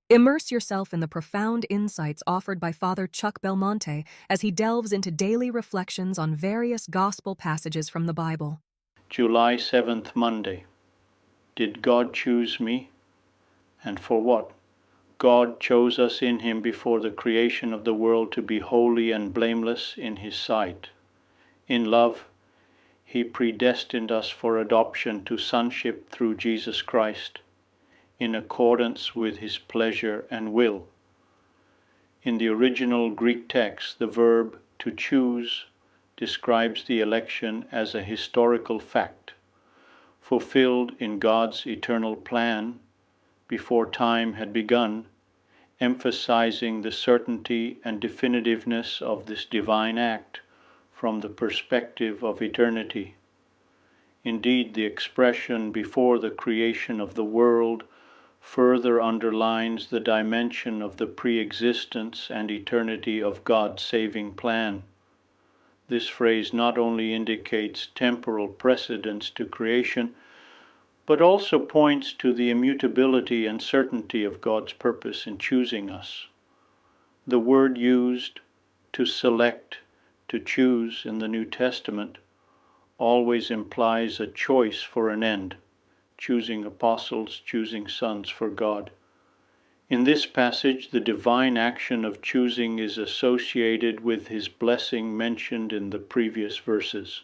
Immerse yourself in the profound insights offered by Father Chuck Belmonte as he delves into daily reflections on various gospel passages from the Bible. July 7th, Monday. Did God choose me? And for what? God chose us in Him before the creation of the world to be holy and blameless in His sight. In love, He predestined us for adoption to sonship through Jesus Christ, in accordance with His pleasure and will. In the original Greek text, the verb to choose describes the election as a historical fact, fulfilled in God's eternal plan before time had begun, emphasizing the certainty and definitiveness of this divine act from the perspective of eternity. Indeed, the expression before the creation of the world further underlines the dimension of the pre-existence and eternity of God's saving plan. This phrase not only indicates temporal precedence to creation, but also points to the immutability and certainty of God's purpose in choosing us. The word used, to select, to choose in the New Testament, always implies a choice for an end, choosing apostles, choosing sons for God. In this passage, the divine action of choosing is associated with His blessing mentioned in the previous verses.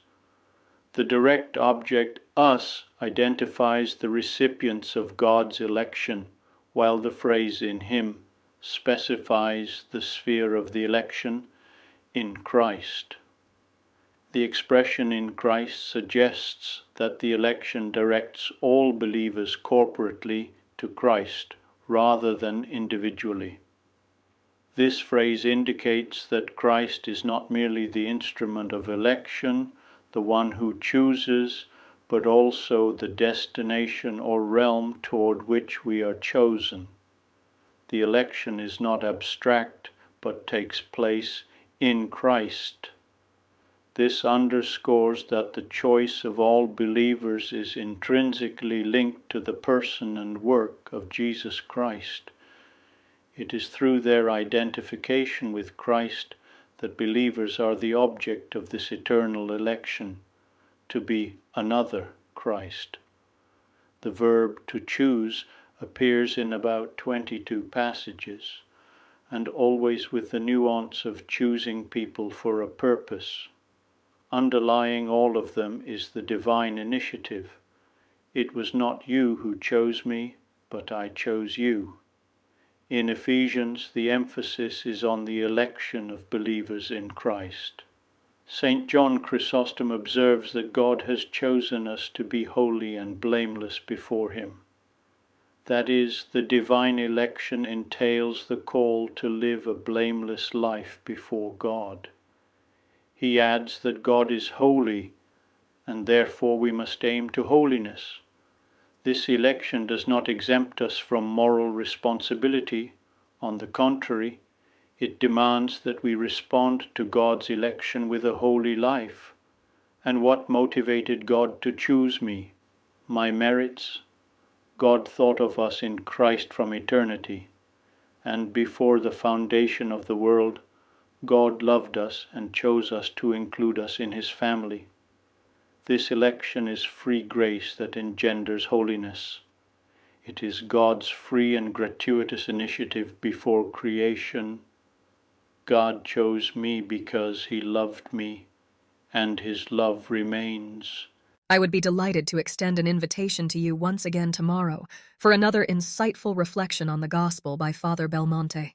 The direct object, us, identifies the recipients of God's election, while the phrase in Him specifies the sphere of the election in Christ. The expression in Christ suggests that the election directs all believers corporately to Christ rather than individually. This phrase indicates that Christ is not merely the instrument of election, the one who chooses, but also the destination or realm toward which we are chosen. The election is not abstract, but takes place in Christ. This underscores that the choice of all believers is intrinsically linked to the person and work of Jesus Christ. It is through their identification with Christ that believers are the object of this eternal election, to be another Christ. The verb to choose appears in about 22 passages, and always with the nuance of choosing people for a purpose. Underlying all of them is the divine initiative. It was not you who chose me, but I chose you. In Ephesians, the emphasis is on the election of believers in Christ. St. John Chrysostom observes that God has chosen us to be holy and blameless before Him. That is, the divine election entails the call to live a blameless life before God. He adds that God is holy, and therefore we must aim to holiness. This election does not exempt us from moral responsibility. On the contrary, it demands that we respond to God's election with a holy life. And what motivated God to choose me? My merits? God thought of us in Christ from eternity, and before the foundation of the world, God loved us and chose us to include us in His family. This election is free grace that engenders holiness. It is God's free and gratuitous initiative before creation. God chose me because He loved me, and His love remains. I would be delighted to extend an invitation to you once again tomorrow for another insightful reflection on the Gospel by Father Belmonte.